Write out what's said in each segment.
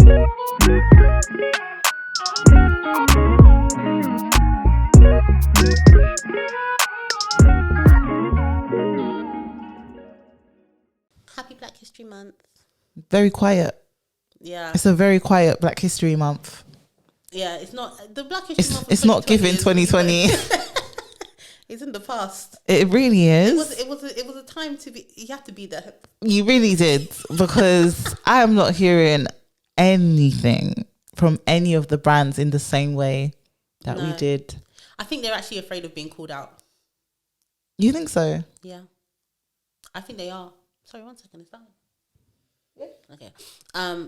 Happy Black History Month. Very quiet. Yeah. It's a very quiet Black History Month. Yeah, it's not the Black History Month. It's not given 2020. It's in the past. It really is. It was a time to be. You have to be there. You really did, because I am not hearing anything from any of the brands in the same way that we did. I think they're actually afraid of being called out. You think so? Yeah, I think they are. Sorry, 1 second. Is that on? Yeah. Okay.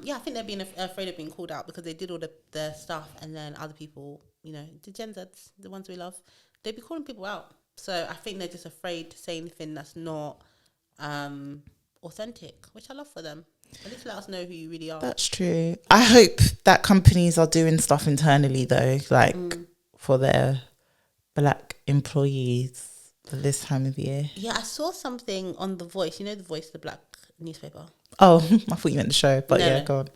Yeah, I think they're being afraid of being called out because they did all the stuff, and then other people, you know, the Gen Zs, the ones we love, they'd be calling people out. So I think they're just afraid to say anything that's not authentic, which I love for them. At least let us know who you really are. That's true. I hope that companies are doing stuff internally though, like for their Black employees for this time of year. Yeah, I saw something on The Voice. You know The Voice, the Black newspaper? Oh, I thought you meant the show, but No. go on.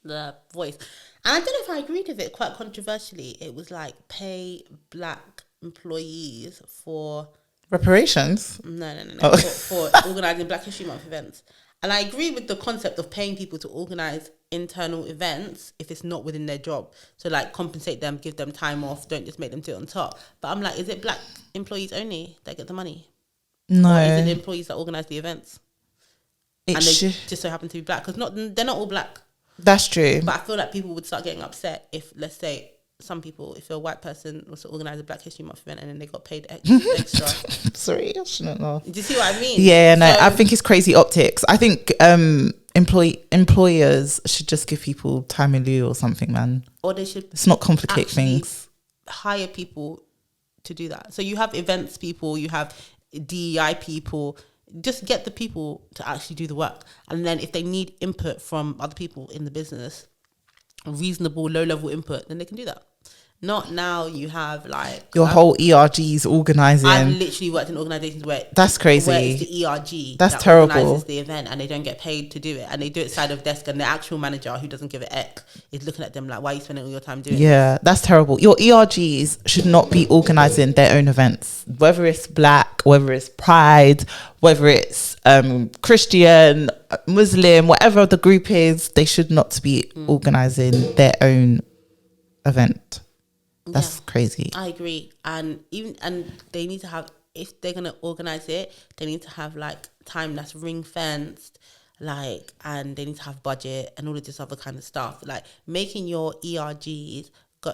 The Voice. And I don't know if I agreed with it quite controversially. It was like pay Black employees for... Reparations? No. Oh. For organising Black History Month events. And I agree with the concept of paying people to organise internal events if it's not within their job. So like compensate them, give them time off, don't just make them do it on top. But I'm like, is it Black employees only that get the money? No. Or is it the employees that organise the events? They just so happen to be Black? Because they're not all Black. That's true. But I feel like people would start getting upset if, let's say, some people, if a white person was to organise a Black History Month event and then they got paid extra. Sorry, I shouldn't know. Do you see what I mean? Yeah, no, I think it's crazy optics. I think employers should just give people time in lieu or something, man. Or they should... Let's not complicate things. Hire people to do that. So you have events people, you have DEI people. Just get the people to actually do the work. And then if they need input from other people in the business, reasonable low-level input, then they can do that. Not now you have like... Your whole ERGs organising. I've literally worked in organisations where... That's crazy. Where it's the ERG That's that terrible. organises the event and they don't get paid to do it. And they do it side of desk and the actual manager who doesn't give a heck is looking at them like, why are you spending all your time doing this? That's terrible. Your ERGs should not be organising their own events. Whether it's Black, whether it's Pride, whether it's Christian, Muslim, whatever the group is, they should not be organising their own event. That's crazy. I agree. And they need to have, if they're gonna organize it, they need to have like time that's ring fenced, like, and they need to have budget and all of this other kind of stuff. Like making your ERGs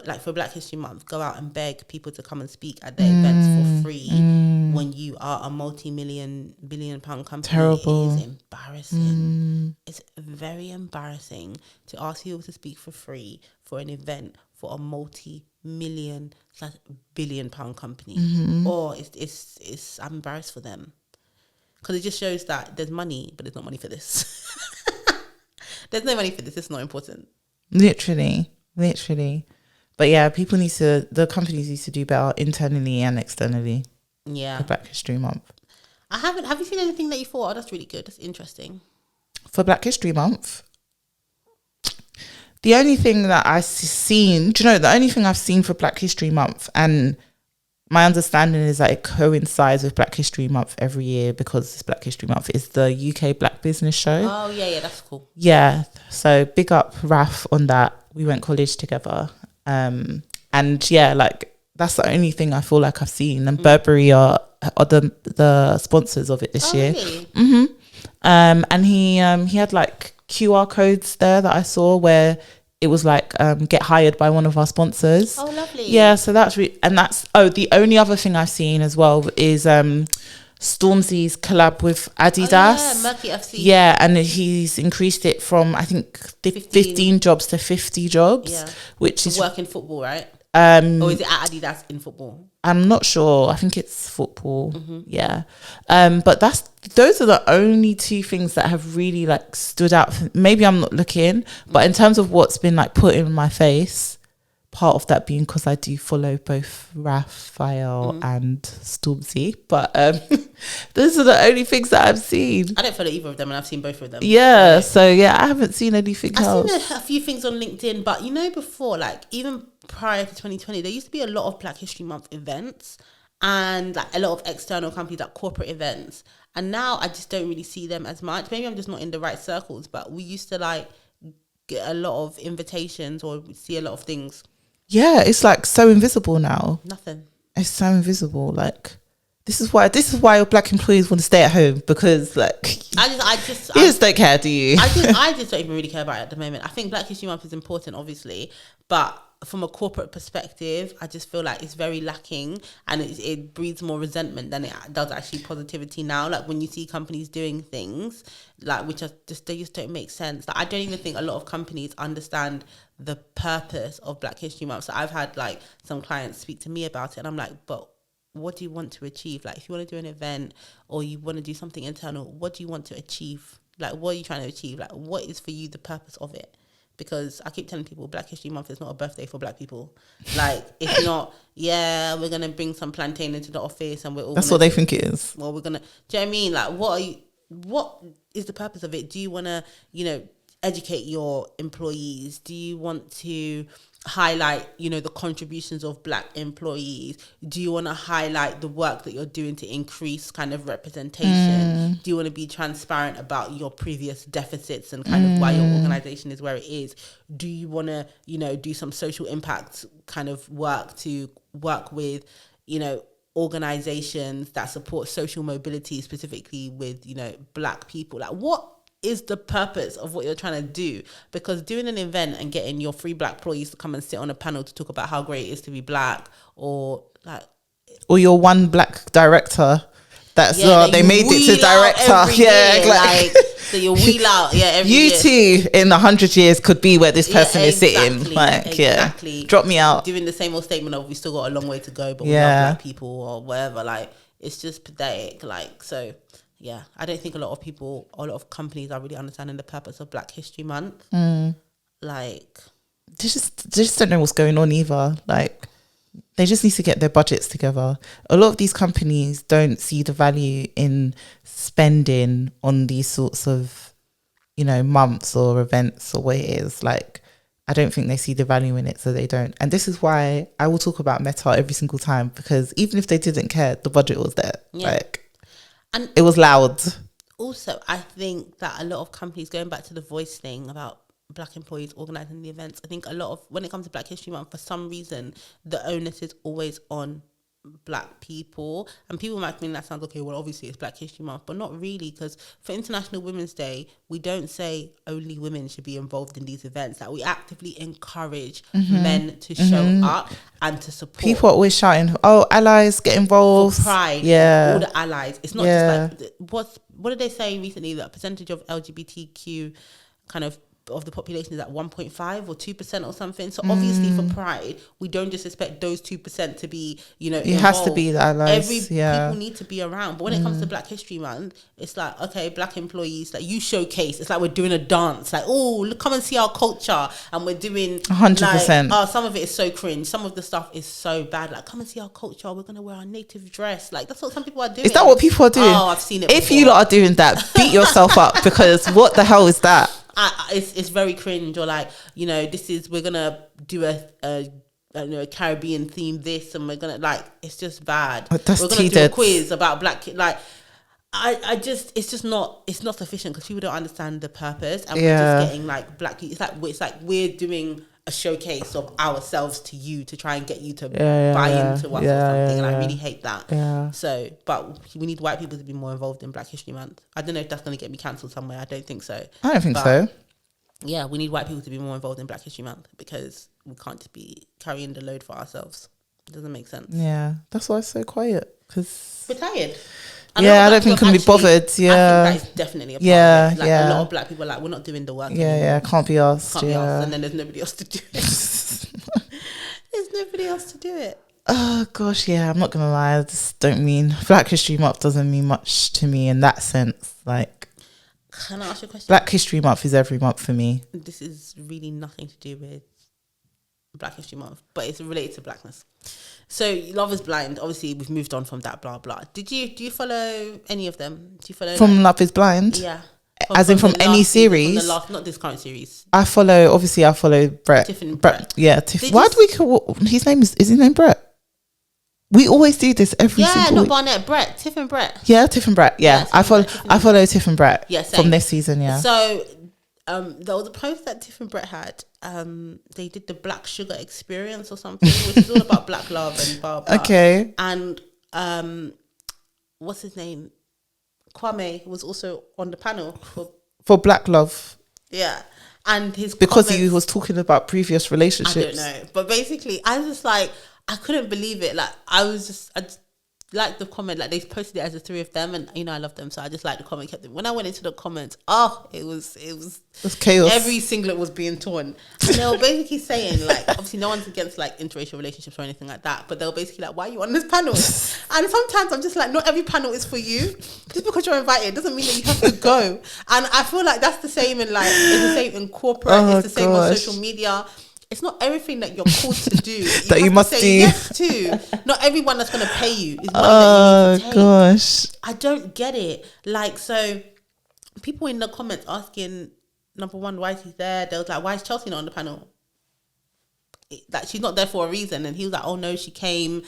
like for Black History Month, go out and beg people to come and speak at their events for free when you are a multi-billion-pound company. Terrible. It is embarrassing. It's very embarrassing to ask people to speak for free for an event for a multi-billion-pound company. Or it's I'm embarrassed for them. Because it just shows that there's money, but there's not money for this. There's no money for this. It's not important. Literally. But yeah, the companies need to do better internally and externally. Yeah. For Black History Month. Have you seen anything that you thought, that's really good, that's interesting? For Black History Month? The only thing that I've seen, the only thing I've seen for Black History Month, and my understanding is that it coincides with Black History Month every year because it's Black History Month, is the UK Black Business Show. Oh, yeah, that's cool. Yeah, so big up Raf on that. We went college together. And yeah, like that's the only thing I feel like I've seen. And Burberry are the sponsors of it this year. Really? And he had like QR codes there that I saw where it was like get hired by one of our sponsors. Oh, lovely. Yeah, so that's the only other thing I've seen as well is Stormzy's collab with Adidas. Oh, yeah, Murky FC. Yeah, and he's increased it from I think 15 jobs to 50 jobs. Yeah. Which is work in football, right? Or is it at Adidas in football? I'm not sure. I think it's football. Yeah. But those are the only two things that have really like stood out. Maybe I'm not looking, but in terms of what's been like put in my face, part of that being because I do follow both Raphael and Stormzy, but those are the only things that I've seen. I don't follow either of them, and I've seen both of them. Yeah, so I haven't seen anything else. I've seen a few things on LinkedIn, but before, like even prior to 2020, there used to be a lot of Black History Month events and like a lot of external companies, like corporate events. And now I just don't really see them as much. Maybe I'm just not in the right circles, but we used to like get a lot of invitations or see a lot of things. Yeah, it's like so invisible now. Nothing. It's so invisible. Like this is why Black employees want to stay at home, because like I just don't care, do you? I just don't even really care about it at the moment. I think Black History Month is important, obviously, but from a corporate perspective, I just feel like it's very lacking, and it breeds more resentment than it does actually positivity now. Like when you see companies doing things like they just don't make sense. Like I don't even think a lot of companies understand the purpose of Black History Month. So I've had like some clients speak to me about it, and I'm like, but what do you want to achieve? Like if you want to do an event or you want to do something internal, what do you want to achieve? Like what are you trying to achieve? Like what is for you the purpose of it? Because I keep telling people Black History Month is not a birthday for Black people. Like, it's not, we're going to bring some plantain into the office and we're all... That's what they think it is. Well, we're going to... Do you know what I mean? Like, what is the purpose of it? Do you want to, educate your employees? Do you want to highlight, the contributions of Black employees? Do you want to highlight the work that you're doing to increase kind of representation? Do you want to be transparent about your previous deficits and kind of why your organization is where it is? Do you want to, do some social impact kind of work to work with, organizations that support social mobility, specifically with, Black people? Like what is the purpose of what you're trying to do? Because doing an event and getting your 3 Black employees to come and sit on a panel to talk about how great it is to be Black, or your 1 Black director they made it to director, like so you wheel out every you year. too in 100 years could be where this person is sitting, drop me out, doing the same old statement of we still got a long way to go, but we love Black people or whatever. Like it's just pathetic. Like so yeah, I don't think a lot of companies are really understanding the purpose of Black History Month. Like, they just don't know what's going on either. Like, they just need to get their budgets together. A lot of these companies don't see the value in spending on these sorts of, months or events or what it is. Like, I don't think they see the value in it, so they don't. And this is why I will talk about Meta every single time, because even if they didn't care, the budget was there. Yeah. Like, and it was loud. Also, I think that a lot of companies, going back to the voice thing about Black employees organising the events, I think a lot of, when it comes to Black History Month, for some reason, the onus is always on Black people. And people might think that sounds okay, well, obviously it's Black History Month, but not really, because for International Women's Day, we don't say only women should be involved in these events. That we actively encourage men to show up and to support. People are always shouting, oh, allies, get involved. For pride. Yeah. All the allies. It's not just like, what did they say recently, that percentage of LGBTQ kind of the population is at 1.5 or 2% or something. So obviously for pride, we don't just expect those 2% to be, it has to be the allies. People need to be around. But when it comes to Black History Month, it's like, okay, Black employees, like you showcase. It's like we're doing a dance. Like, oh, look, come and see our culture. And we're doing 100%. Like, some of it is so cringe. Some of the stuff is so bad. Like, come and see our culture. We're going to wear our native dress. Like, that's what some people are doing. Is that what people are doing? Oh, I've seen it If you lot are doing that, beat yourself up, because what the hell is that? It's very cringe. Or like, we're gonna do a Caribbean theme this, and we're gonna, like, it's just bad. We're gonna do a quiz about Black kids. Like, it's not sufficient, because people don't understand the purpose, and we're just getting like Black people. It's like we're doing a showcase of ourselves to you to try and get you to buy into us or something, and I really hate that. So, but we need white people to be more involved in Black History Month. I don't know if that's going to get me cancelled somewhere. I don't think so. I don't think so. Yeah, we need white people to be more involved in Black History Month, because we can't just be carrying the load for ourselves. It doesn't make sense. Yeah, that's why it's so quiet, because we're tired. I don't think can be bothered. Yeah, I think that is definitely a part of it. Like, a lot of Black people are like, we're not doing the work anymore. Can't be asked. And then there's nobody else to do it. There's nobody else to do it. Oh gosh, I'm not gonna lie, I just don't mean Black History Month doesn't mean much to me in that sense. Like, can I ask you a question? Black History Month is every month for me. This is really nothing to do with Black History Month, but it's related to blackness. So Love Is Blind. Obviously, we've moved on from that. Blah blah. Do you follow any of them? Do you follow From Love Is Blind? Yeah. As in from any series? From the last, not this current series. I follow Brett. Tiffany Brett. Yeah. Why do we call his name? Is his name Brett? We always do this every single not week. Barnett, Brett. Tiff and Brett. Yeah, Tiff and Brett. Yeah, I follow Tiff and Brett. Yeah, from this season. Yeah. So, there was a post that Tiff and Brett had. They did the Black Sugar Experience or something, which is all about black love and blah blah. Okay. And what's his name? Kwame was also on the panel for Black Love. Yeah, and because he was talking about previous relationships. I don't know, but basically, I was just like, I couldn't believe it. Like, I just liked the comment. Like, they posted it as the three of them, and I love them, so I just liked the comment. Kept it. When I went into the comments, it was chaos. Every singlet was being torn, and they were basically saying, like, obviously no one's against like interracial relationships or anything like that, but they were basically like, why are you on this panel? And sometimes I'm just like, not every panel is for you. Just because you're invited doesn't mean that you have to go. And I feel like that's the same in it's the same in corporate. It's the same on social media. It's not everything that you're called to do that you must say do. Yes to. Not everyone that's going to pay you is money that you need to take. Gosh, I don't get it. Like, so people in the comments asking, number one, why is he there? They was like, why is Chelsea not on the panel? That she's not there for a reason. And he was like, oh no, she came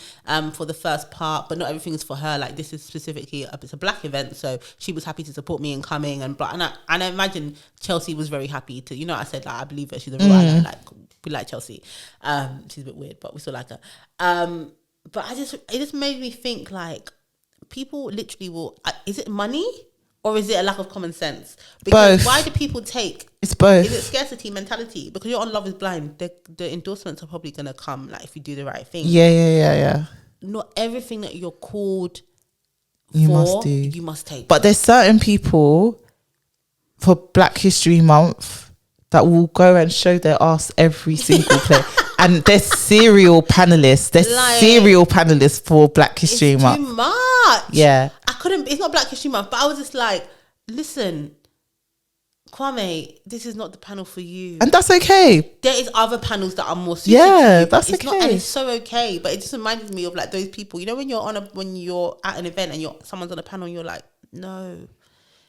for the first part, but not everything is for her. Like, this is specifically it's a black event, so she was happy to support me in coming and blah. And I imagine Chelsea was very happy to, I said, like, I believe her, she's a real ally, like, we like Chelsea. She's a bit weird, but we still like her. But it just made me think, like, people literally will. Is it money or is it a lack of common sense? Because both. Why do people take? It's both. Is it scarcity mentality? Because you're on Love Is Blind, the endorsements are probably gonna come, like, if you do the right thing. Yeah. Not everything that you're called you for, must do. You must take. But there's certain people for Black History Month that will go and show their ass every single play. And they're serial panelists. They're serial panelists for Black History Month. Too much. Yeah. It's not Black History Month, but I was just like, listen, Kwame, this is not the panel for you. And that's okay. There is other panels that are more suited to you, that's it's okay. And it's so okay. But it just reminded me of, like, those people, when you're at an event and someone's on a panel and you're like, no,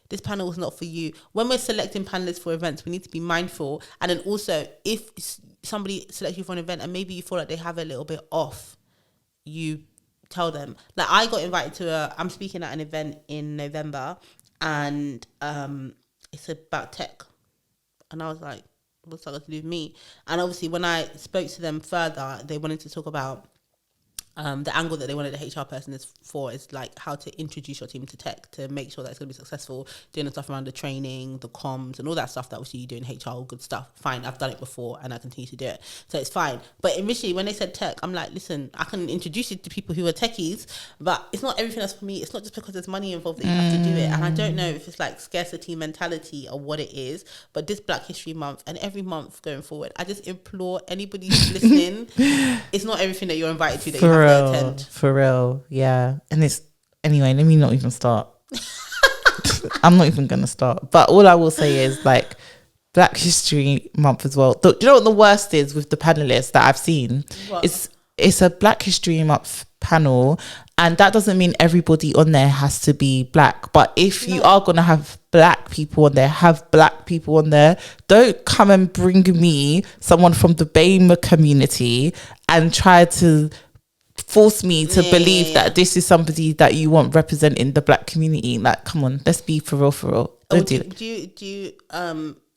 this panel is not for you. When we're selecting panelists for events, we need to be mindful. And then also, if somebody selects you for an event and maybe you feel like they have a little bit off, you tell them. Like, I got invited to I'm speaking at an event in November, and it's about tech. And I was like, what's that got to do with me? And obviously, when I spoke to them further, they wanted to talk about the angle that they wanted the HR person is like how to introduce your team to tech to make sure that it's going to be successful, doing the stuff around the training, the comms, and all that stuff that obviously you do in HR, all good stuff. Fine, I've done it before and I continue to do it, so it's fine. But initially, when they said tech, I'm like, listen, I can introduce you to people who are techies, but it's not everything that's for me. It's not just because there's money involved that you have to do it. And I don't know if it's like scarcity mentality or what it is, but this Black History Month and every month going forward, I just implore anybody who's listening, it's not everything that you're invited to that you have to attend. For real, yeah. And it's, anyway, let me not even start. I'm not even gonna start. But all I will say is, like, Black History Month as well. Do you know what the worst is with the panelists that I've seen? What? It's a Black History Month panel, and that doesn't mean everybody on there has to be black. But if you are gonna have black people on there, have black people on there. Don't come and bring me someone from the BAME community and try to force me to believe that this is somebody that you want representing the black community. Like, come on, let's be for real. Do you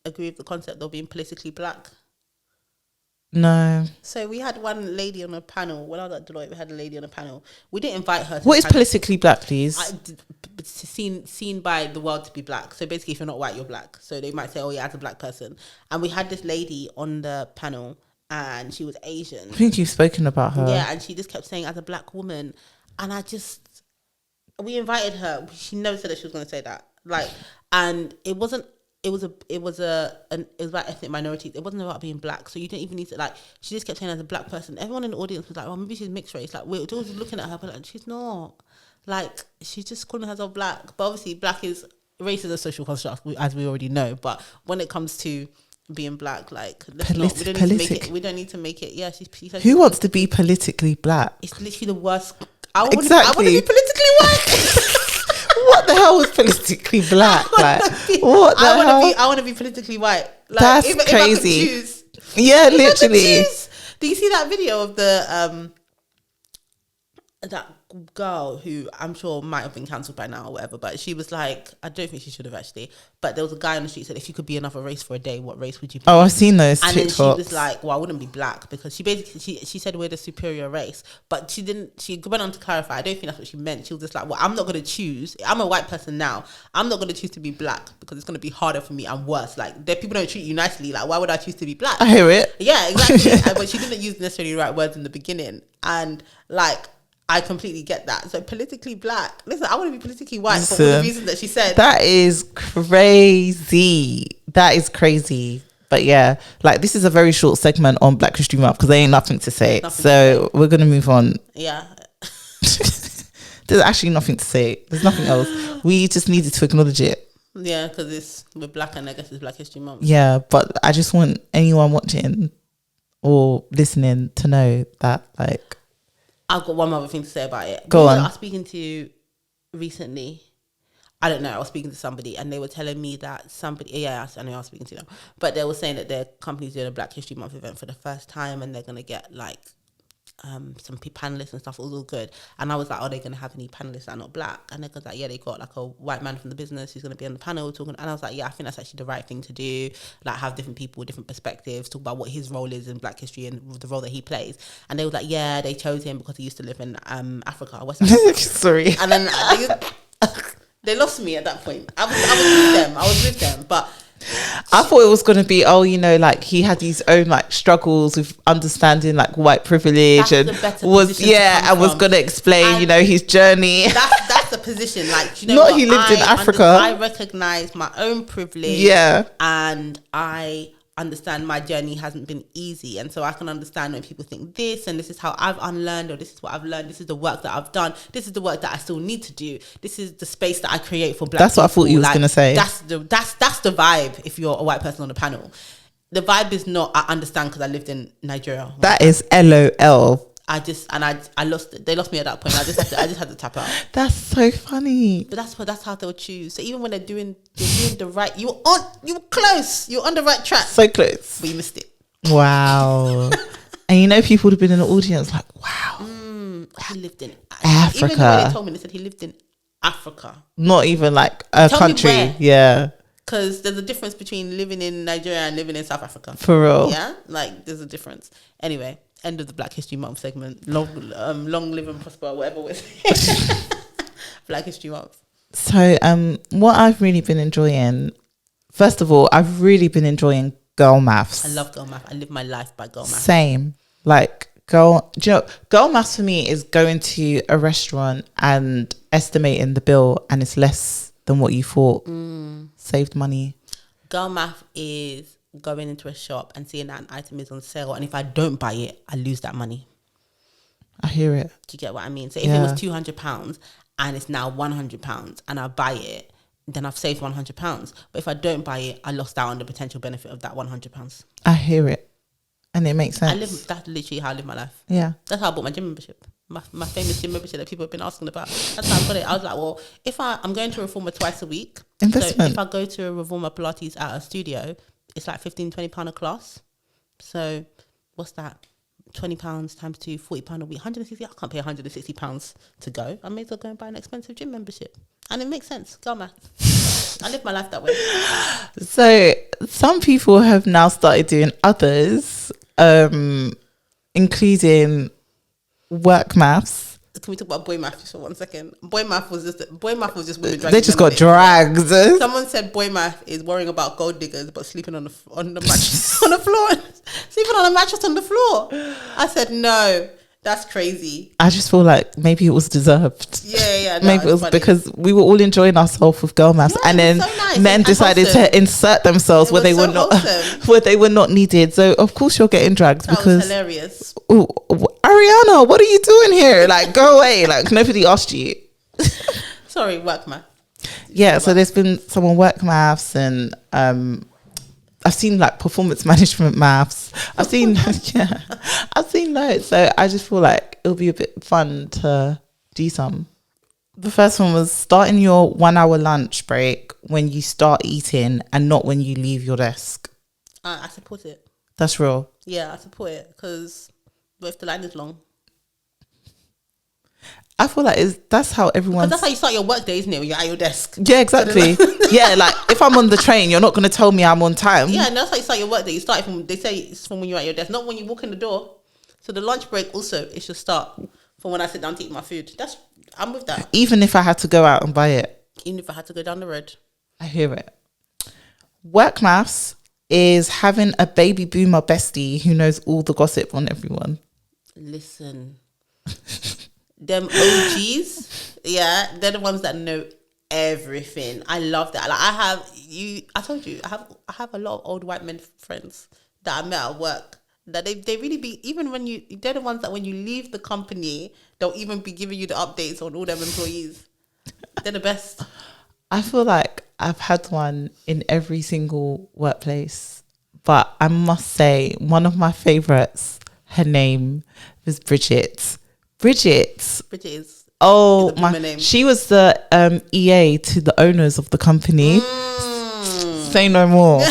agree with the concept of being politically black? No. So we had one lady on a panel. When I was at Deloitte, we had a lady on a panel. We didn't invite her. What is politically black, please? Seen by the world to be black. So basically, if you're not white, you're black. So they might say, oh yeah, as a black person. And we had this lady on the panel, and she was Asian. I think you've spoken about her. Yeah, and she just kept saying, as a black woman. And we invited her. She never said that she was going to say that. Like, and it wasn't. It was about ethnic minorities. It wasn't about being black. So you didn't even need to, like, she just kept saying as a black person. Everyone in the audience was like, oh, maybe she's mixed race. Like, we're always looking at her, but like, she's not. Like, she's just calling herself black. But obviously, race is a social construct, as we already know. But when it comes to being black. Like, let's not. We don't need to make it. We don't need to make it. Yeah, she said. Who wants to be politically black? It's literally the worst. I want to be politically white. What the hell was politically black? I want to be politically white. Like, that's crazy. If I could choose, yeah, literally. Do you see that video of the that girl who I'm sure might have been cancelled by now or whatever, but she was like, I don't think she should have actually, but there was a guy on the street who said, if you could be another race for a day, what race would you be? Oh, I've seen those and TikToks. then she was like, well, I wouldn't be black, because she basically she said we're the superior race, but she went on to clarify, I don't think that's what she meant. She was just like, well, I'm not going to choose, I'm a white person now, I'm not going to choose to be black because it's going to be harder for me and worse. Like, people don't treat you nicely, like, why would I choose to be black? I hear it. Yeah, exactly. But she didn't use necessarily the right words in the beginning, and like, I completely get that. So politically black. Listen, I want to be politically white for all the reasons that she said. That is crazy. That is crazy. But yeah, like, this is a very short segment on Black History Month because there ain't nothing to say. We're going to move on. Yeah. There's actually nothing to say. There's nothing else. We just needed to acknowledge it. Yeah, because we're black and I guess it's Black History Month. Yeah, but I just want anyone watching or listening to know that, like, I've got one other thing to say about it. Go on. I was speaking to recently, I don't know, I was speaking to somebody and they were telling me that I know I was speaking to them, but they were saying that their company's doing a Black History Month event for the first time and they're going to get like some panelists and stuff. It was all good. And I was like, are they going to have any panelists that are not black? And they're like, yeah, they got like a white man from the business who's going to be on the panel talking. And I was like, yeah, I think that's actually the right thing to do. Like, have different people with different perspectives, talk about what his role is in black history and the role that he plays. And they were like, yeah, they chose him because he used to live in Africa, West Africa. Sorry. And then they lost me at that point. I was with them, but I thought it was going to be, like, he had his own like struggles with understanding like white privilege and was going to explain, his journey. That's the position. Like, not what? He lived in Africa. I recognize my own privilege. Yeah, and I understand my journey hasn't been easy, and so I can understand when people think this and this is how I've unlearned, or this is what I've learned, this is the work that I've done, this is the work that I still need to do, this is the space that I create for black that's people. What I thought you was gonna say. That's the vibe. If you're a white person on the panel, the vibe is not I understand because I lived in Nigeria. That is LOL. They lost me at that point. I just had to tap out. That's so funny. But that's how they'll choose. So even when they're doing the right, you were close. You're on the right track. So close. But you missed it. Wow. And people would have been in the audience like, wow. He lived in Africa. Even the way they told me, they said he lived in Africa. Not even like a country. Yeah. Because there's a difference between living in Nigeria and living in South Africa. For real. Yeah? Like, there's a difference. Anyway, end of the Black History Month segment. Long live and prosper, whatever we're saying. Black History Month. So, what I've really been enjoying, first of all, I've really been enjoying girl maths. I love girl math. I live my life by girl math. Same. Like, girl maths for me is going to a restaurant and estimating the bill and it's less than what you thought. Saved money. Girl math is going into a shop and seeing that an item is on sale, and if I don't buy it, I lose that money. I hear it. Do you get what I mean? So if it was £200 and it's now £100 and I buy it, then I've saved £100. But if I don't buy it, I lost out on the potential benefit of that £100. I hear it. And it makes sense. That's literally how I live my life. Yeah. That's how I bought my gym membership. My famous gym membership that people have been asking about. That's how I got it. I was like, well, if I'm going to Reformer twice a week. Investment. So if I go to a Reformer Pilates at a studio, it's like £15-20 a class. So what's that? £20 times 2, £40 a week, 160. I can't pay £160 to go. I may as well go and buy an expensive gym membership. And it makes sense. Girl math. I live my life that way. So some people have now started doing others, including work maths. Can we talk about boy math just for 1 second? Boy math was just women dragging. They just got dragged. Someone said boy math is worrying about gold diggers but sleeping on the mattress on the floor. Sleeping on a mattress on the floor. I said no. That's crazy. I just feel like maybe it was deserved. Yeah. No, maybe it was funny. Because we were all enjoying ourselves with girl maths, and then so nice. Men decided to insert themselves where they were not needed. So of course you're getting dragged that because was hilarious. Ooh, Ariana, what are you doing here? Like, go away. Like, nobody asked you. Sorry, work math. Yeah. So there's been someone work maths, and I've seen like performance management maths. I've seen I've seen loads. So I just feel like it'll be a bit fun to do some. The first one was starting your 1 hour lunch break when you start eating and not when you leave your desk. I support it. That's real. Yeah, I support it because what if the line is long? I feel like that's how everyone. That's how you start your work day, isn't it? When you're at your desk. Yeah, exactly. Yeah, like if I'm on the train, you're not going to tell me I'm on time. Yeah, and that's how you start your work day. You start from, they say it's from when you're at your desk, not when you walk in the door. So the lunch break also, it should start from when I sit down to eat my food. I'm with that. Even if I had to go out and buy it. Even if I had to go down the road. I hear it. Work maths is having a baby boomer bestie who knows all the gossip on everyone. Listen. Them OGs, yeah, they're the ones that know everything. I love that. Like I told you, I have a lot of old white men friends that I met at work. That they really be, even when they're the ones that when you leave the company, they'll even be giving you the updates on all them employees. They're the best. I feel like I've had one in every single workplace, but I must say one of my favorites, her name was Bridget. Bridget is my name. She was the EA to the owners of the company. Say no more.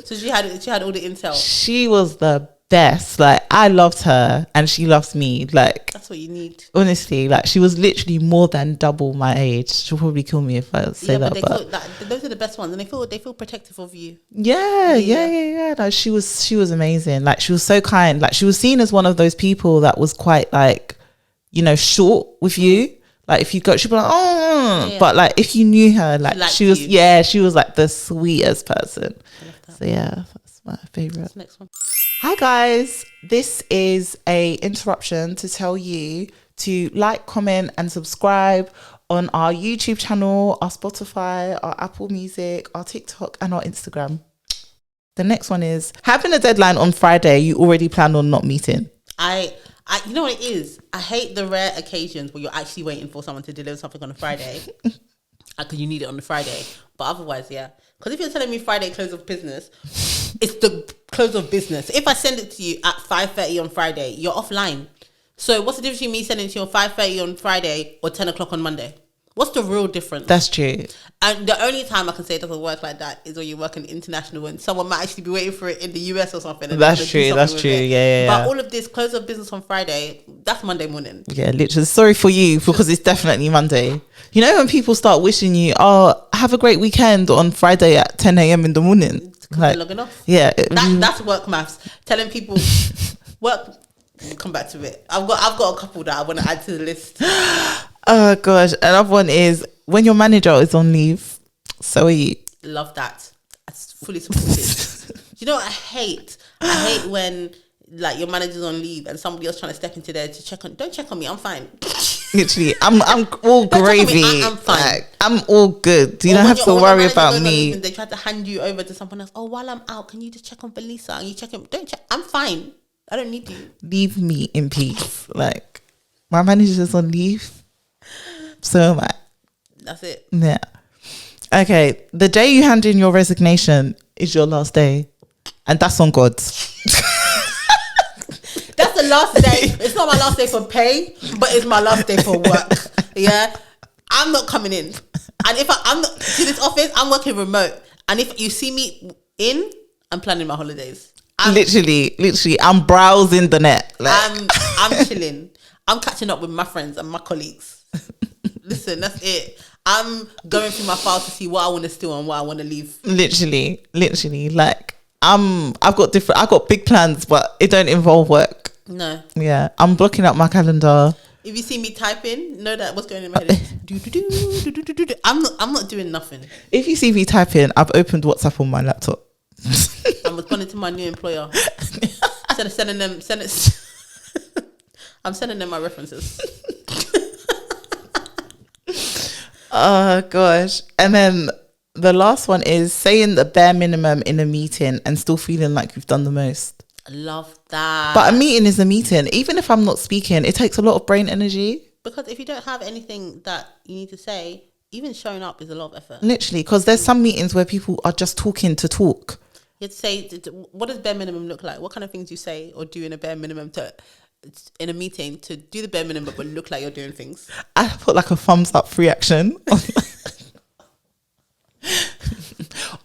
So she had all the intel. She was the best. Like I loved her and she loves me. Like that's what you need. Honestly, like she was literally more than double my age. She'll probably kill me if I say that. But those are the best ones, and they feel protective of you. Yeah. No, she was amazing. Like she was so kind. Like she was seen as one of those people that was quite like, you know, short with you. Like if you go, she'd be like, but like if you knew her, like she was like the sweetest person. So yeah, that's my favorite. Next one. Hi guys, this is a interruption to tell you to like, comment and subscribe on our YouTube channel, our Spotify, our Apple Music, our TikTok and our Instagram. The next one is having a deadline on Friday you already plan on not meeting. I you know what it is? I hate the rare occasions where you're actually waiting for someone to deliver something on a Friday because you need it on the Friday. But otherwise, yeah. Because if you're telling me Friday close of business, it's the close of business. If I send it to you at 5:30 on Friday, you're offline. So what's the difference between me sending it to you on 5:30 on Friday or 10 o'clock on Monday? What's the real difference? That's true. And the only time I can say it doesn't work like that is when you work in international and someone might actually be waiting for it in the US or something. That's true. Yeah. But all of this close of business on Friday, that's Monday morning. Yeah, literally. Sorry for you because it's definitely Monday. You know when people start wishing you, oh, have a great weekend on Friday at 10 a.m. in the morning. Like, they're logging off. Yeah. That's work maths. Telling people work. We'll come back to it. I've got a couple that I want to add to the list. Oh gosh, another one is when your manager is on leave. So are you. Love that. That's fully supported. You know what I hate? I hate when like your manager's on leave and somebody else trying to step into there to check on. Don't check on me. I'm fine. Literally, I'm all gravy. I'm fine. Like, I'm all good. You don't have to worry about me. They try to hand you over to someone else. Oh, while I'm out, can you just check on Velisa? And you check him. Don't check. I'm fine. I don't need you. Leave me in peace. Like my manager's on leave. So am I. That's it. Yeah. Okay. The day you hand in your resignation is your last day. And that's on God. That's the last day. It's not my last day for pay, but it's my last day for work. Yeah. I'm not coming in. And if I'm not to this office, I'm working remote. And if you see me in, I'm planning my holidays. Literally, I'm browsing the net. Like. I'm chilling. I'm catching up with my friends and my colleagues. Listen, that's it. I'm going through my files to see what I want to steal and what I want to leave. Literally. Like I've got big plans, but it don't involve work. No. Yeah, I'm blocking out my calendar. If you see me typing, know that what's going in my head is I'm not doing nothing. If you see me typing, I've opened WhatsApp on my laptop. I'm responding to my new employer. Instead of sending them, I'm sending them my references. Oh gosh. And then the last one is saying the bare minimum in a meeting and still feeling like you've done the most. I love that. But a meeting is a meeting. Even if I'm not speaking, it takes a lot of brain energy. Because if you don't have anything that you need to say, even showing up is a lot of effort. Literally, because there's some meetings where people are just talking to talk. You have to say, what does bare minimum look like? What kind of things you say or do in a bare minimum in a meeting to do the bare minimum but look like you're doing things? I put like a thumbs up reaction.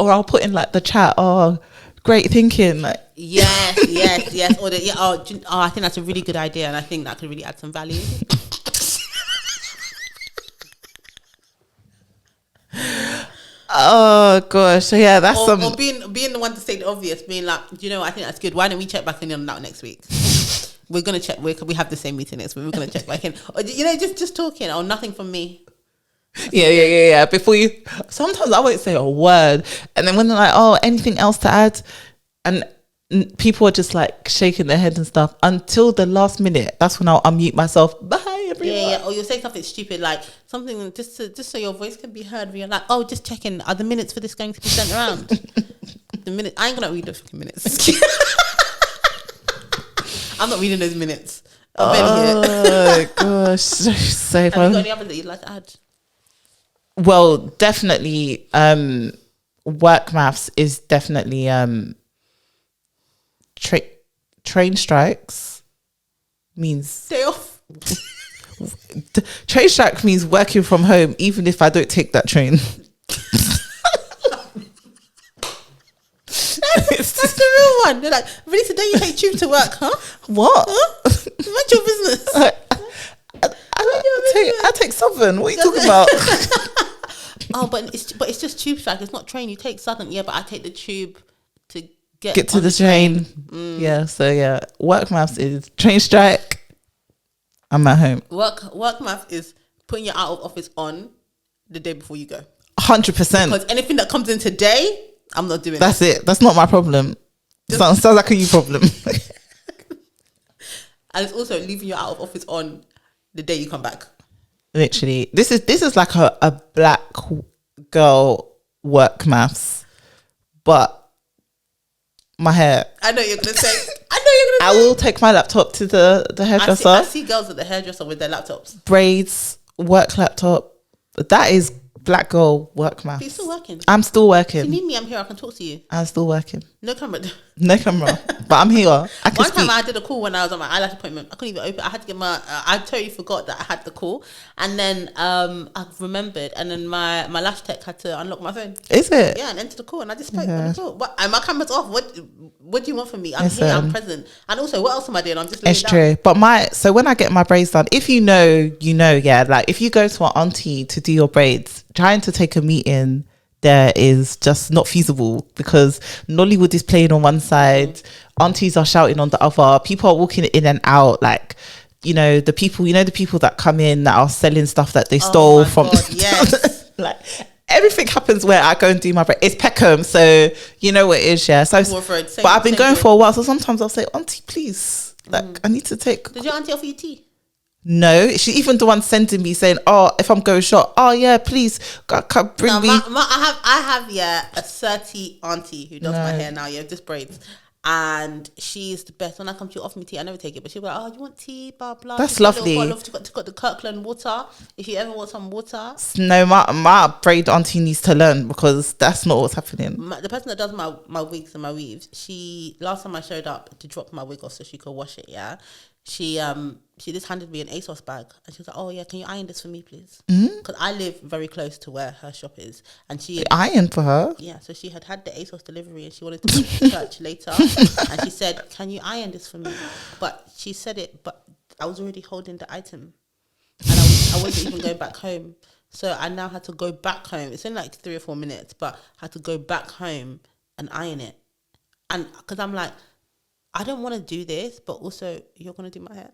Or I'll put in like the chat, oh, great thinking. Like, yes. Or I think that's a really good idea, and I think that could really add some value. oh gosh, so yeah, that's or being the one to say the obvious, being like, I think that's good. Why don't we check back in on that next week? We're gonna check. We have the same meeting next week. We're gonna check back in. Or, just talking. Or nothing from me. Yeah. Before you, sometimes I won't say a word, and then when they're like, "Oh, anything else to add?" and people are just like shaking their heads and stuff until the last minute. That's when I'll unmute myself. Bye, everyone. Yeah. Or you'll say something stupid like something just so your voice can be heard. Where you're like, "Oh, just checking. Are the minutes for this going to be sent around?" The minute I ain't gonna read the fucking minutes. I'm not reading those minutes. Oh gosh, so have you got any others that you'd like to add? Well, definitely work maths is definitely train strikes means Day off. Train strike means working from home even if I don't take that train. That's the real one. They're like, really, today you take tube to work, huh? What? Huh? What's your business? I take Southern. What are you talking about? Oh, but it's just tube strike. It's not train. You take Southern, yeah, but I take the tube to get to the train. Yeah, so yeah, work maths is train strike. I'm at home. Work math is putting your out of office on the day before you go. 100%. Because anything that comes in today, I'm not doing. That's it. That's not my problem. Sounds like a you problem. And it's also leaving your out of office on the day you come back. Literally, this is like a black girl work maths, but my hair. I know you're gonna say. I will take my laptop to the hairdresser. I see girls at the hairdresser with their laptops, braids, work laptop. That is black girl work maths. But you're still working. I'm still working. If you need me, I'm here. I can talk to you. I'm still working. No camera. No camera, but I'm here. I can One speak. time I did a call when I was on my eyelash appointment. I couldn't even open. I had to get my. I totally forgot that I had the call, and then I remembered, and then my lash tech had to unlock my phone. Is it? Yeah, and enter the call, and I just spoke on the call. What? And my camera's off. What do you want from me? I'm here. I'm present. And also, what else am I doing? I'm just. It's true. But so when I get my braids done, if you know, yeah. Like if you go to an auntie to do your braids, trying to take a meeting there is just not feasible because Nollywood is playing on one side, aunties are shouting on the other, people are walking in and out, like the people that come in that are selling stuff that they stole from. God, yes. Like everything happens where I go and do my break. It's Peckham, so you know what it is. Yeah, so but I've been going for a while, so sometimes I'll say, auntie, please, like I need to take. Did your auntie offer you tea? No, she even the one sending me saying, "Oh, if I'm going short, oh yeah, please, bring me." I have a 30 auntie who does my hair now. Yeah, just braids, and she's the best. When I come to offer me tea, I never take it, but she'll be like, "Oh, you want tea?" Blah blah. That's lovely. She's got the Kirkland water. If you ever want some water. No, my braid auntie needs to learn because that's not what's happening. The person that does my wigs and my weaves, last time I showed up to drop my wig off so she could wash it. Yeah. She just handed me an ASOS bag and she was like, "Oh yeah, can you iron this for me, please?" Because I live very close to where her shop is, and she iron for her. Yeah, so she had the ASOS delivery and she wanted to go to church later, and she said, "Can you iron this for me?" But she said it, but I was already holding the item, and I wasn't even going back home, so I now had to go back home. It's in like 3 or 4 minutes, but I had to go back home and iron it, and because I'm like, I don't want to do this, but also you're going to do my hair.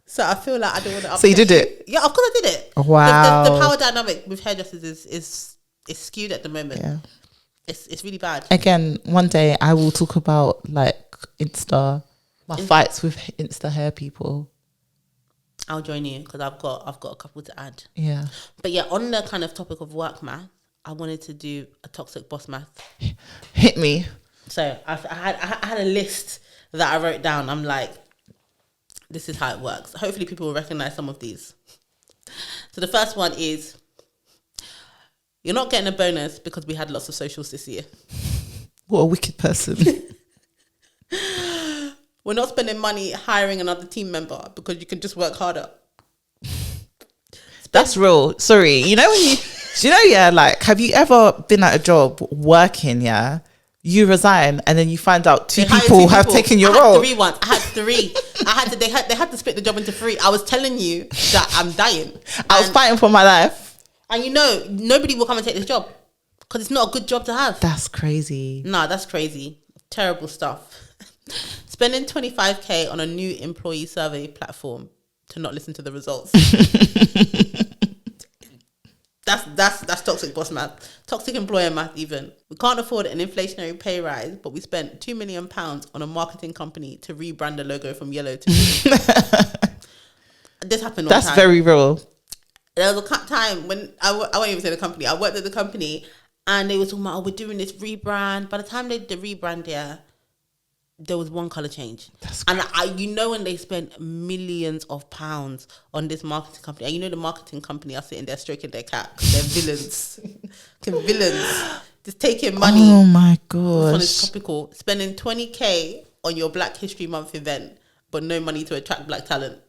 So I feel like I don't want to. So you did it? Yeah, of course I did it. Wow. The power dynamic with hairdressers is skewed at the moment. Yeah. It's really bad. Again, one day I will talk about like my fights with Insta hair people. I'll join you because I've got a couple to add. Yeah. But yeah, on the kind of topic of work math, I wanted to do a toxic boss math. Hit me. So I had a list that I wrote down. I'm like, this is how it works. Hopefully people will recognize some of these. So the first one is You're not getting a bonus because we had lots of socials this year. What a wicked person. We're not spending money hiring another team member because you can just work harder. That's real. Sorry. You know when yeah, like, have you ever been at a job working, yeah? You resign and then you find out two people have taken your role. I had three. They had to split the job into 3. I was telling you that I'm dying. I was fighting for my life. And you know, nobody will come and take this job because it's not a good job to have. That's crazy. Nah, that's crazy. Terrible stuff. Spending 25k on a new employee survey platform to not listen to the results. That's toxic boss math. Toxic employer math even. We can't afford an inflationary pay rise, but we spent £2 million on a marketing company to rebrand the logo from yellow to blue. This happened all the time. That's very real. There was a time when I won't even say the company. I worked at the company and they were talking about, we're doing this rebrand. By the time they did the rebrand, there was one colour change. And when they spent millions of pounds on this marketing company, and you know the marketing company are sitting there stroking their cat. They're villains. Villains. Just taking money. Oh my gosh. This one is topical. Spending 20k on your Black History Month event, but no money to attract black talent.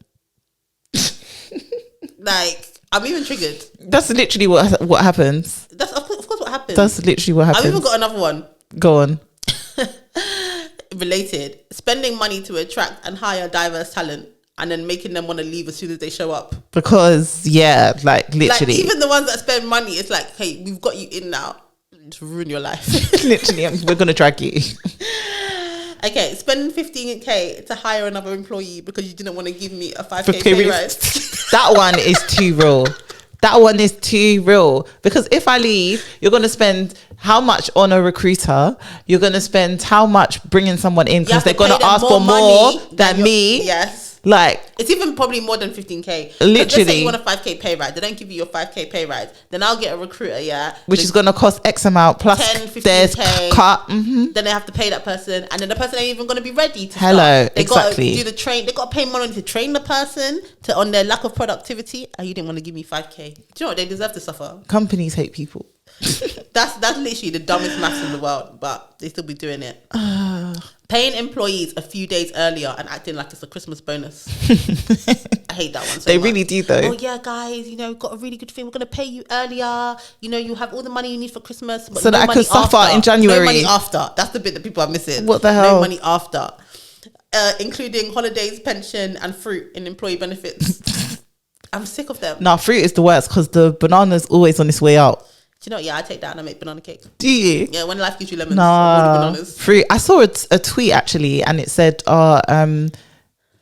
Like, I'm even triggered. That's literally what happens. That's of course what happens. That's literally what happens. I've even got another one. Go on. Related. Spending money to attract and hire diverse talent and then making them want to leave as soon as they show up. Because, yeah, like literally. Like, even the ones that spend money, it's like, hey, we've got you in now to ruin your life. Literally, we're going to drag you. Okay, spending 15k to hire another employee because you didn't want to give me a 5k pay rise. That one is too real. That one is too real. Because if I leave, you're going to spend how much on a recruiter? You're going to spend how much bringing someone in because they're going to ask for more than me. Yes. Like, it's even probably more than 15k. Literally. Let's say you want a 5k pay rise. They don't give you your 5k pay rise. Then I'll get a recruiter, which is going to cost X amount plus 10, 15k. Cut. Then they have to pay that person. And then the person ain't even going to be ready to start. They exactly. got to do the train. They got to pay money to train the person on their lack of productivity. And you didn't want to give me 5k. Do you know what? They deserve to suffer. Companies hate people. That's literally the dumbest maths in the world, but they still be doing it. Paying employees a few days earlier and acting like it's a Christmas bonus. I hate that one so They much. really do though. Oh yeah, guys, got a really good thing. We're going to pay you earlier. You have all the money you need for Christmas. But so that I can suffer in January. No money after. That's the bit that people are missing. What the hell? No money after. Including holidays, pension and fruit in employee benefits. I'm sick of them. Nah, fruit is the worst because the banana's always on its way out. Do you know what? Yeah, I take that and I make banana cake. Do you? Yeah, when life gives you lemons. Nah, bananas. fruit. I saw a tweet actually, and it said,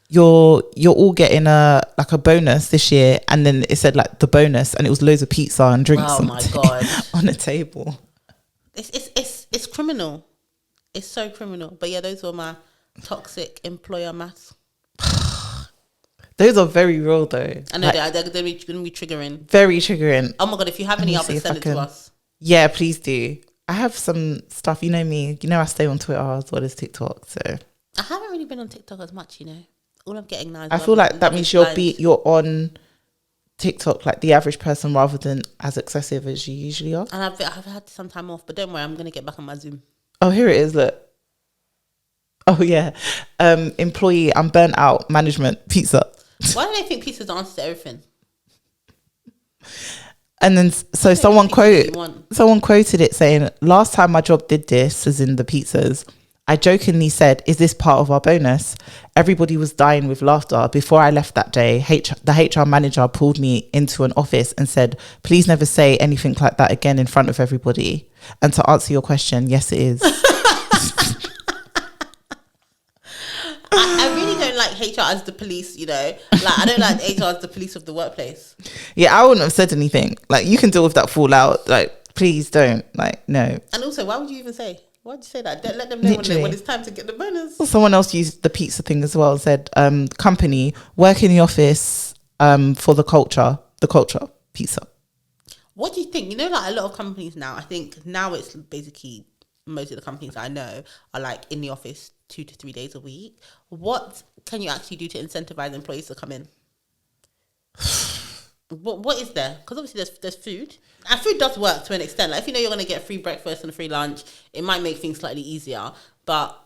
you're all getting a bonus this year," and then it said like the bonus, and it was loads of pizza and drinks. Oh my god, on the table. It's criminal. It's so criminal. But yeah, those were my toxic employer maths. Those are very real though. I know they're going to be triggering. Very triggering. Oh my god, if you have any others, send it to us. Yeah, please do. I have some stuff. You know me. I stay on Twitter as well as TikTok. So I haven't really been on TikTok as much. All I'm getting now is I feel like that means you're on TikTok like the average person rather than as excessive as you usually are. And I've had some time off, but don't worry, I'm going to get back on my Zoom. Oh, here it is. Look. Oh yeah. Employee, I'm burnt out. Management, pizza. Why do they think pizza's the answer to everything? And then so someone quoted it saying, "Last time my job did this, as in the pizzas, I jokingly said, 'Is this part of our bonus?' Everybody was dying with laughter. Before I left that day, the HR manager pulled me into an office and said, 'Please never say anything like that again in front of everybody.' And to answer your question, yes, it is." I really don't like HR as the police, Like, I don't like HR as the police of the workplace. Yeah, I wouldn't have said anything. Like, you can deal with that fallout. Like, please don't. Like, no. And also, why would you even say? Why would you say that? Don't let them know when it's time to get the bonus. Well, someone else used the pizza thing as well. Said, company, work in the office for the culture, pizza. What do you think? Like a lot of companies now, I think now it's basically most of the companies I know are like in the office 2 to 3 days a week. What can you actually do to incentivize employees to come in? what is there? Because obviously there's food. And food does work to an extent. Like if you know you're going to get free breakfast and a free lunch, it might make things slightly easier. But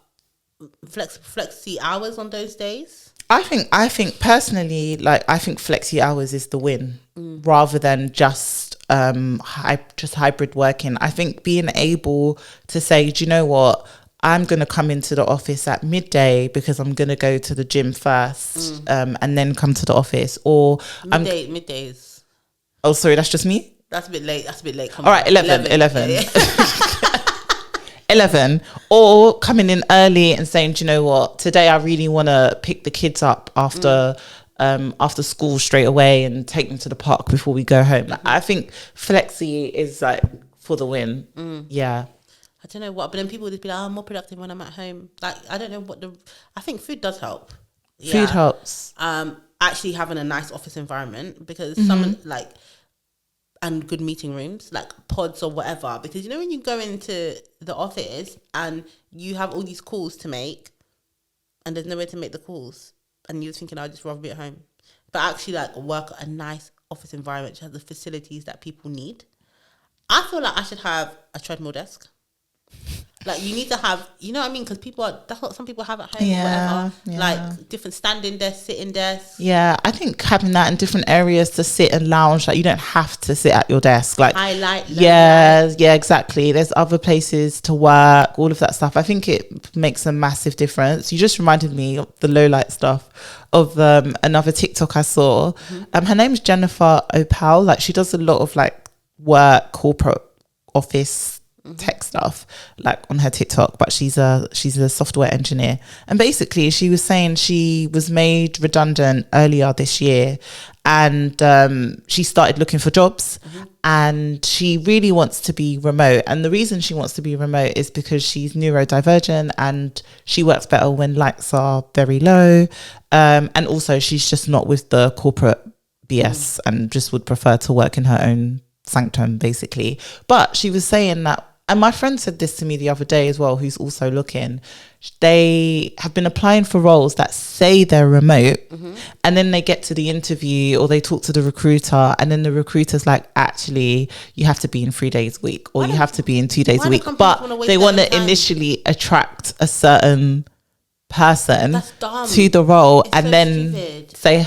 flexi hours on those days. I think personally, like I think flexi hours is the win, rather than just hybrid working. I think being able to say, do you know what? I'm going to come into the office at midday because I'm going to go to the gym first, and then come to the office. Or Middays. Oh, sorry, that's just me? That's a bit late. All right, 11. Yeah. 11. Or coming in early and saying, do you know what? Today I really want to pick the kids up after school straight away and take them to the park before we go home. Like, I think flexi is like for the win. Yeah. I don't know what, but then people would just be like, I'm more productive when I'm at home. Like, I don't know I think food does help. Yeah. Food helps. Actually having a nice office environment, because someone like, and good meeting rooms, like pods or whatever, because you know when you go into the office and you have all these calls to make and there's nowhere to make the calls and you're thinking, I'll just rather be at home. But actually like work at a nice office environment which has the facilities that people need. I feel like I should have a treadmill desk. Like you need to have, you know what I mean? Because that's what some people have at home or whatever. Yeah. Like different standing desks, sitting desks. Yeah, I think having that in different areas to sit and lounge, like you don't have to sit at your desk. Like yeah, exactly. There's other places to work, all of that stuff. I think it makes a massive difference. You just reminded me of the low light stuff of another TikTok I saw. Her name is Jennifer Opal. Like she does a lot of like work, corporate office tech stuff like on her TikTok, but she's a software engineer, and basically she was saying she was made redundant earlier this year, and she started looking for jobs, and she really wants to be remote, and the reason she wants to be remote is because she's neurodivergent and she works better when lights are very low, and also she's just not with the corporate BS and just would prefer to work in her own sanctum basically. But she was saying that, and my friend said this to me the other day as well, who's also looking, they have been applying for roles that say they're remote, and then they get to the interview or they talk to the recruiter, and then the recruiter's like, actually you have to be in 3 days a week, or you have to be in 2 days a week, but they want to initially attract a certain person to the role, and then stupid. Say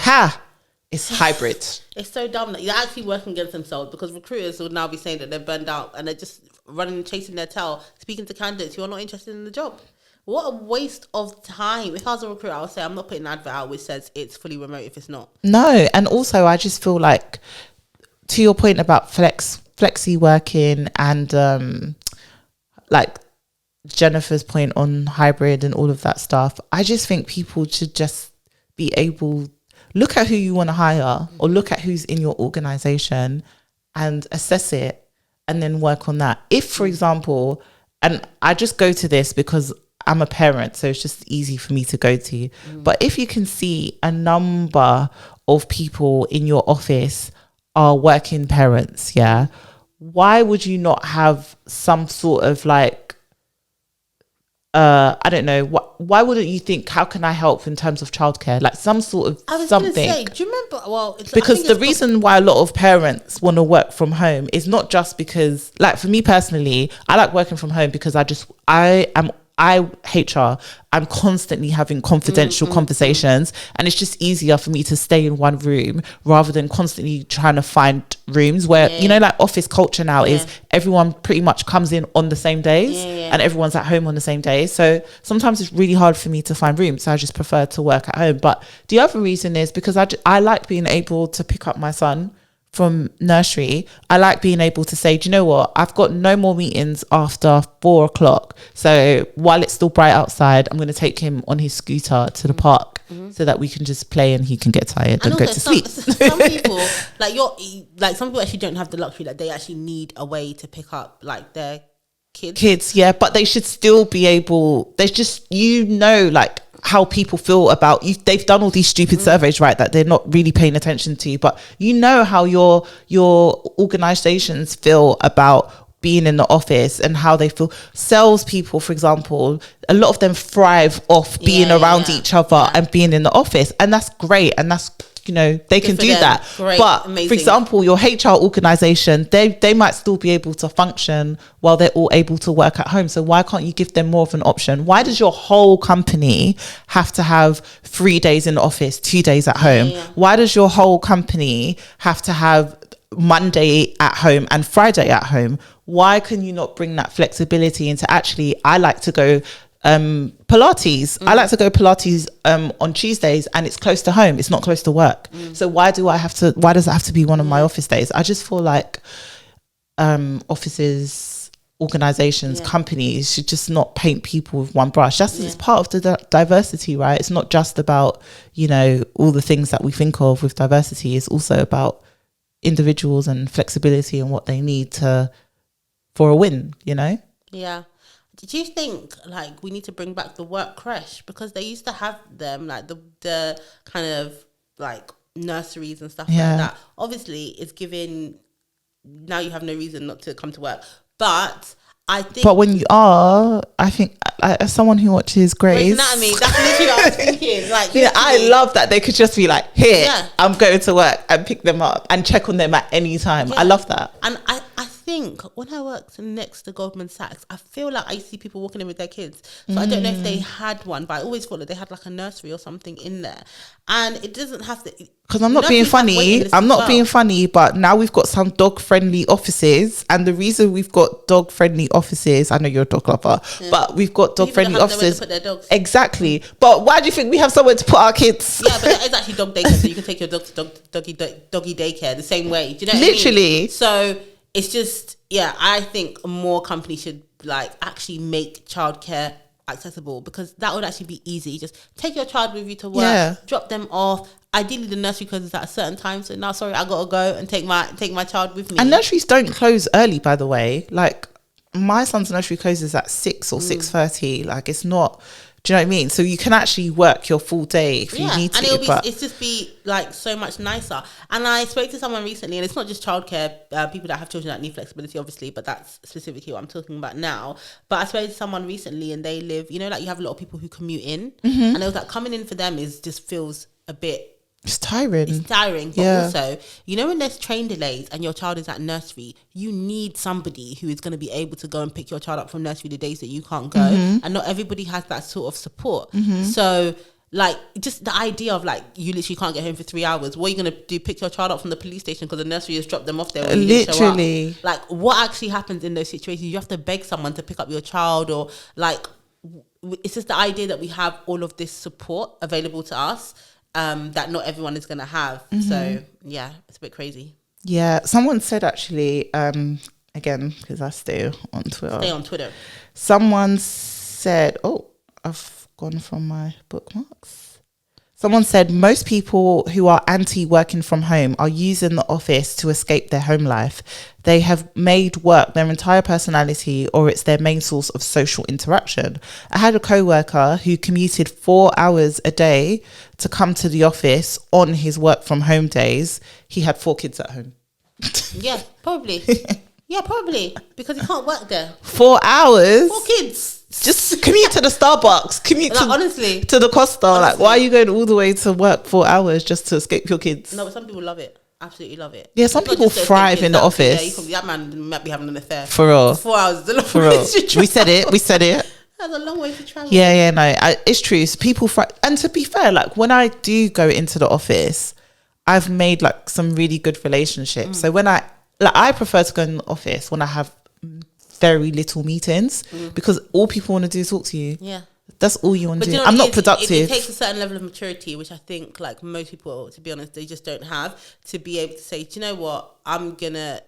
it's hybrid. It's so dumb that you're actually working against themselves, because recruiters will now be saying that they're burned out and they're just running, chasing their tail, speaking to candidates who are not interested in the job. What a waste of time. If I was a recruiter, I would say I'm not putting an advert out which says it's fully remote if it's not. No, and also I just feel like, to your point about flexi working, and like Jennifer's point on hybrid and all of that stuff, I just think people should just be able, look at who you want to hire, or look at who's in your organization and assess it, and then work on that. If, for example, and I just go to this because I'm a parent, so it's just easy for me to go to, but if you can see a number of people in your office are working parents, why would you not have some sort of like, I don't know, why wouldn't you think, how can I help in terms of childcare? Like some sort of something. I was going to say, do you remember? Well, because the reason why a lot of parents want to work from home is not just because, like for me personally, I like working from home because I'm constantly having confidential conversations, and it's just easier for me to stay in one room rather than constantly trying to find rooms where, you know, like office culture now is everyone pretty much comes in on the same days and everyone's at home on the same days. So sometimes it's really hard for me to find rooms. So I just prefer to work at home. But the other reason is because I like being able to pick up my son from nursery. I like being able to say, do you know what, I've got no more meetings after 4 o'clock, so while it's still bright outside, I'm going to take him on his scooter to the park so that we can just play and he can get tired and go to sleep. Some people some people actually don't have the luxury, that they actually need a way to pick up like their kids, but they should still be able, there's just, you know, like how people feel about you. They've done all these stupid surveys, right, that they're not really paying attention to, but you know how your organizations feel about being in the office and how they feel. Salespeople, for example, a lot of them thrive off being around each other and being in the office, and that's great, and that's you know, they can for do them. that. Great, But amazing. for example, your HR organization, they might still be able to function while they're all able to work at home. So why can't you give them more of an option? Why does your whole company have to have 3 days in the office, 2 days at home? Yeah. Why does your whole company have to have Monday at home and Friday at home? Why can you not bring that flexibility into, actually, I like to go Pilates. I like to go Pilates on Tuesdays, and it's close to home. It's not close to work. So why does it have to be one of my office days? I just feel like offices, organizations, companies should just not paint people with one brush. It's part of the diversity, right? It's not just about, you know, all the things that we think of with diversity. It's also about individuals and flexibility and what they need for a win, you know? Yeah. Did you think like we need to bring back the work crash, because they used to have them like the kind of like nurseries and stuff like that? Obviously, it's giving, now you have no reason not to come to work. But I think, but when you are, I think, as someone who watches Grey's Anatomy, that's literally what I was thinking. Like, yeah, I love that they could just be like, here, Yeah. I'm going to work, and pick them up and check on them at any time. I love that. And I think when I worked next to Goldman Sachs, I feel like I used to see people walking in with their kids. So I don't know if they had one, but I always thought that they had like a nursery or something in there. And it doesn't have to, Because I'm not being funny. Being funny, but now we've got some dog-friendly offices, and the reason we've got dog-friendly offices, I know you're a dog lover, but we've got dog-friendly offices. Put their dogs. Exactly. But why do you think we have somewhere to put our kids? Yeah, but that is actually dog daycare, so you can take your dog to doggy daycare the same way. Do you know what Literally. I mean? So it's just, I think more companies should like actually make childcare accessible, because that would actually be easy. Just take your child with you to work, drop them off. Ideally, the nursery closes at a certain time, so now, sorry, I gotta go and take my child with me. And nurseries don't close early, by the way. Like, my son's nursery closes at 6 or 6:30. Like, it's not. Do you know what I mean? So you can actually work your full day if you need to. And it's just be like so much nicer. And I spoke to someone recently, and it's not just childcare, people that have children that need flexibility, obviously, but that's specifically what I'm talking about now. But I spoke to someone recently, and they live, you know, like you have a lot of people who commute in, and it was like coming in for them just feels a bit. It's tiring. But also, you know, when there's train delays and your child is at nursery, you need somebody who is going to be able to go and pick your child up from nursery the days that you can't go. And not everybody has that sort of support. So, like, just the idea of, like, you literally can't get home for 3 hours. What are you going to do? Pick your child up from the police station because the nursery has dropped them off there when you didn't show up? Like, what actually happens in those situations? You have to beg someone to pick up your child, or, like, it's just the idea that we have all of this support available to us. That not everyone is going to have. So, yeah, it's a bit crazy. Yeah, someone said actually, again, because I stay on Twitter. Stay on Twitter. Someone said, I've gone from my bookmarks. Someone said most people who are anti-working from home are using the office to escape their home life. They have made work their entire personality, or it's their main source of social interaction. I had a co-worker who commuted 4 hours a day to come to the office on his work from home days. He had 4 kids at home. Yeah, probably. Yeah, probably. Because he can't work there. 4 hours? 4 kids. Just commute to the Starbucks, honestly, to the Costa. Like, why are you going all the way to work 4 hours just to escape your kids? No, but some people love it. Absolutely love it. Yeah, some people thrive in the office. That man might be having an affair. For real. 4 hours is a long For way real. to travel. We said it. That's a long way to travel. Yeah, no, it's true. So people and to be fair, like, when I do go into the office, I've made like some really good relationships. So when I prefer to go in the office when I have very little meetings, because all people want to do is talk to you. Yeah. That's all you want to do. I'm not productive. It takes a certain level of maturity, which I think, like, most people, to be honest, they just don't have, to be able to say, do you know what? I'm going to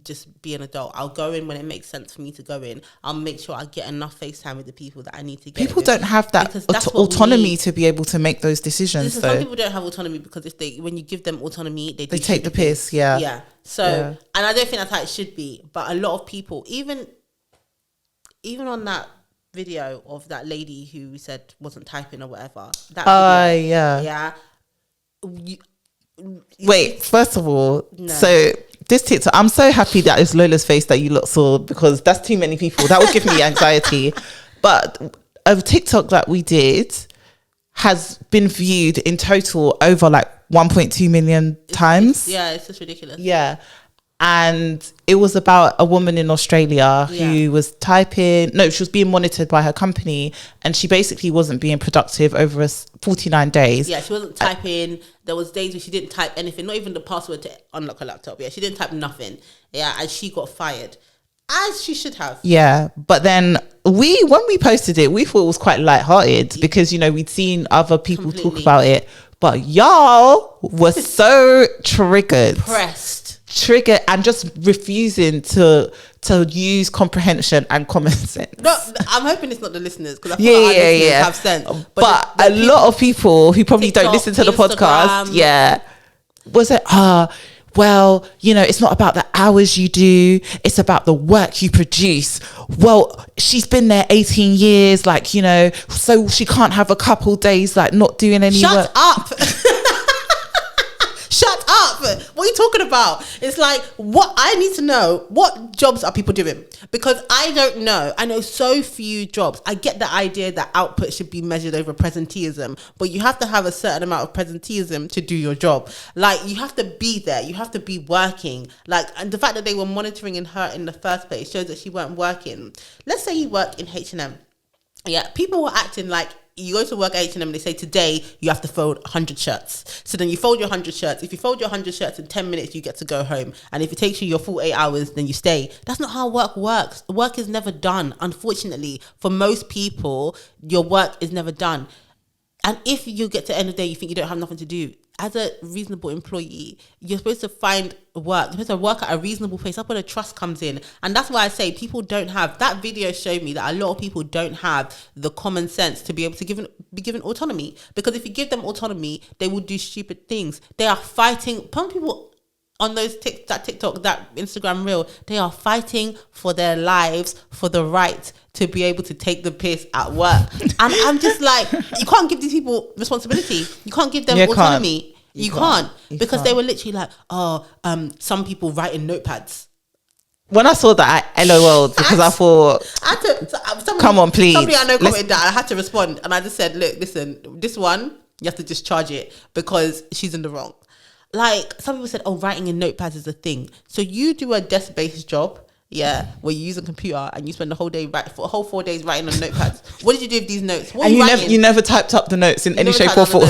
just be an adult. I'll go in when it makes sense for me to go in. I'll make sure I get enough FaceTime with the people that I need to get. People don't have that autonomy to be able to make those decisions. Some people don't have autonomy because when you give them autonomy, they take the piss. Yeah. Yeah. So, and I don't think that's how it should be. But a lot of people, even on that video of that lady who said wasn't typing or whatever. Wait, first of all, so this TikTok, I'm so happy that it's Lola's face that you lot saw, because that's too many people. That would give me anxiety. But a TikTok that we did has been viewed in total over like 1.2 million times. It's just ridiculous. Yeah. And it was about a woman in Australia who was she was being monitored by her company, and she basically wasn't being productive over 49 days. Yeah, she wasn't typing. There was days where she didn't type anything, not even the password to unlock her laptop. Yeah, she didn't type nothing. Yeah, and she got fired, as she should have. Yeah, but then when we posted it, we thought it was quite lighthearted because, you know, we'd seen other people talk about it, but y'all were so triggered and just refusing to use comprehension and common sense. No, I'm hoping it's not the listeners, because I feel like our listeners have sense. But a lot of people who probably TikTok, don't listen to the podcast, was it? Well, you know, it's not about the hours you do, it's about the work you produce. Well, she's been there 18 years, like, you know, so she can't have a couple days like not doing any work. Shut up. Shut up. What are you talking about? It's like, what I need to know, what jobs are people doing? Because I don't know. I know so few jobs. I get the idea that output should be measured over presenteeism, but you have to have a certain amount of presenteeism to do your job. Like, you have to be there. You have to be working. Like, and the fact that they were monitoring her in the first place shows that she weren't working. Let's say you work in H&M. Yeah, people were acting like, you go to work at H&M, they say today you have to fold 100 shirts. So then you fold your 100 shirts. If you fold your 100 shirts in 10 minutes, you get to go home. And if it takes you your full 8 hours, then you stay. That's not how work works. Work is never done. Unfortunately, for most people, your work is never done. And if you get to the end of the day, you think you don't have nothing to do, as a reasonable employee, you're supposed to find work. You're supposed to work at a reasonable pace. That's where the trust comes in. And that's why I say people don't have, that video showed me that a lot of people don't have the common sense to be able to be given autonomy. Because if you give them autonomy, they will do stupid things. They are fighting, some people on those that TikTok, that Instagram reel, they are fighting for their lives, for the right to be able to take the piss at work. And I'm just like, you can't give these people responsibility. You can't give them autonomy. You can't. Because they were literally like, some people write in notepads. When I saw that, I LOL'd because I thought, come on, please. Somebody I know commented that, I had to respond. And I just said, look, listen, this one, you have to just charge it because she's in the wrong. Like, some people said, writing in notepads is a thing. So you do a desk-based job, where you use a computer and you spend the whole day, for a whole 4 days writing on notepads. What did you do with these notes? What and you never typed up the notes in any shape or form.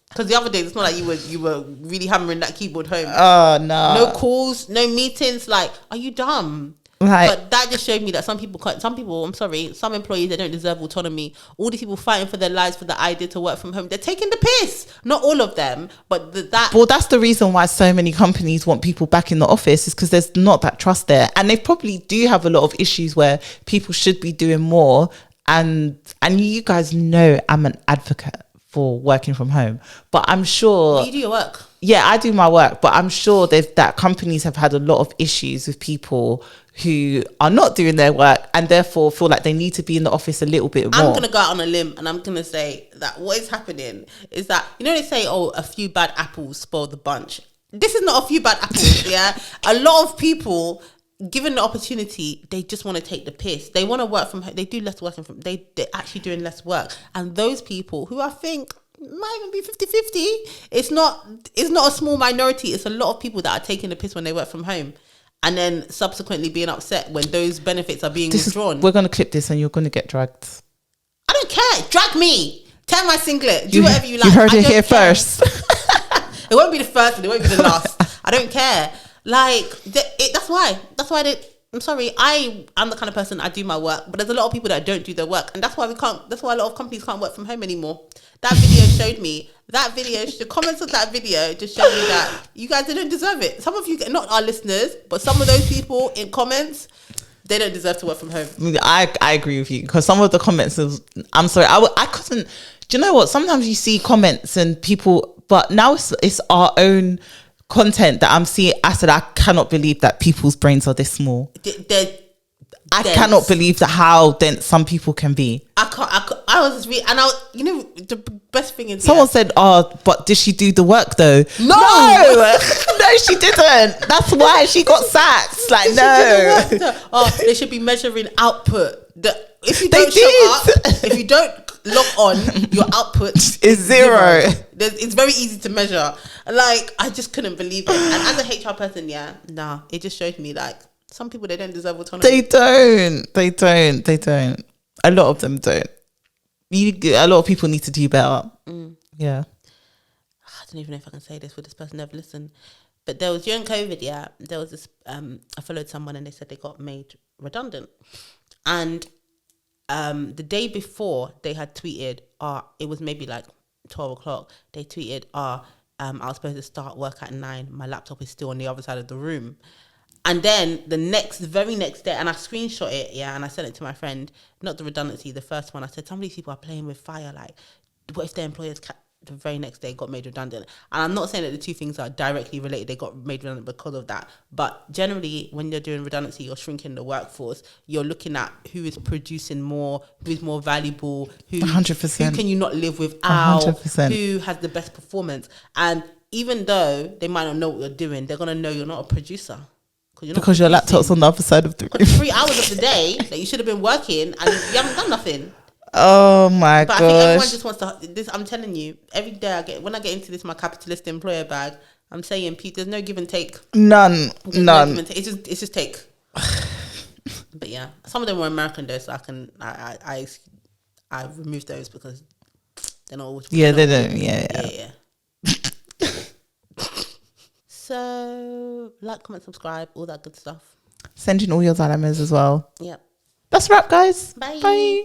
Because the other days, it's not like you were really hammering that keyboard home. Oh, no. No calls, no meetings. Like, are you dumb? But that just showed me that some employees, they don't deserve autonomy. All these people fighting for their lives for the idea to work from home, they're taking the piss. Not all of them, but well, that's the reason why so many companies want people back in the office, is because there's not that trust there. And they probably do have a lot of issues where people should be doing more. And you guys know I'm an advocate for working from home, but I'm sure you do your work. Yeah, I do my work, but I'm sure that companies have had a lot of issues with people who are not doing their work and therefore feel like they need to be in the office a little bit more. I'm going to go out on a limb and I'm going to say that what is happening is that, you know, they say, a few bad apples spoil the bunch. This is not a few bad apples, yeah? A lot of people, given the opportunity, they just want to take the piss. They want to work from home. They do less working from, they're actually doing less work. And those people who I think might even be 50-50, it's not a small minority. It's a lot of people that are taking the piss when they work from home. And then subsequently being upset when those benefits are being withdrawn. We're going to clip this and you're going to get dragged. I don't care. Drag me. Tear my singlet. Do whatever you like. You heard it here first. It won't be the first and it won't be the last. I don't care. Like, that's why I'm sorry. I'm the kind of person, I do my work, but there's a lot of people that don't do their work. And that's why a lot of companies can't work from home anymore. That video showed me. The comments of that video just showed me that you guys didn't deserve it. Some of you, not our listeners, but some of those people in comments, they don't deserve to work from home. I agree with you, because some of the comments, I'm sorry, I couldn't. Do you know what? Sometimes you see comments and people, but now it's our own content that I'm seeing. I said, I cannot believe that people's brains are this small. I cannot believe how dense some people can be. I was just reading, and you know, the best thing is, someone said, but did she do the work though? No, no, she didn't. That's why she got sacked. Like, no. They should be measuring output. If you don't show up, if you don't log on, your output is zero. It's very easy to measure. Like, I just couldn't believe it. And as a HR person, it just showed me like some people, they don't deserve autonomy. They don't. A lot of them don't. A lot of people need to do better. Yeah. I don't even know if I can say this. Would this person ever listen? But there was, during COVID, there was this, I followed someone and they said they got made redundant. And the day before they had tweeted, it was maybe like 12 o'clock. They tweeted, I was supposed to start work at 9. My laptop is still on the other side of the room. And then the very next day, and I screenshot it, and I sent it to my friend, not the redundancy, the first one. I said, some of these people are playing with fire. Like, what if their employers the very next day got made redundant? And I'm not saying that the two things are directly related. They got made redundant because of that. But generally, when you're doing redundancy, you're shrinking the workforce. You're looking at who is producing more, who is more valuable, 100%. Who can you not live without, 100%. who has the best performance. And even though they might not know what you're doing, they're going to know you're not a producer. Because your laptop's on the other side of the room. 3 hours of the day that you should have been working and you haven't done nothing. Oh my gosh. But I think everyone just wants to. I'm telling you, every day when I get into this, my capitalist employer bag, I'm saying, Pete, there's no give and take. None. It's just take. But yeah, some of them were American though, so I removed those because they're not always. Yeah, they don't. Yeah. So, like, comment, subscribe, all that good stuff. Send in all your dilemmas as well. Yep. That's a wrap, guys. Bye. Bye.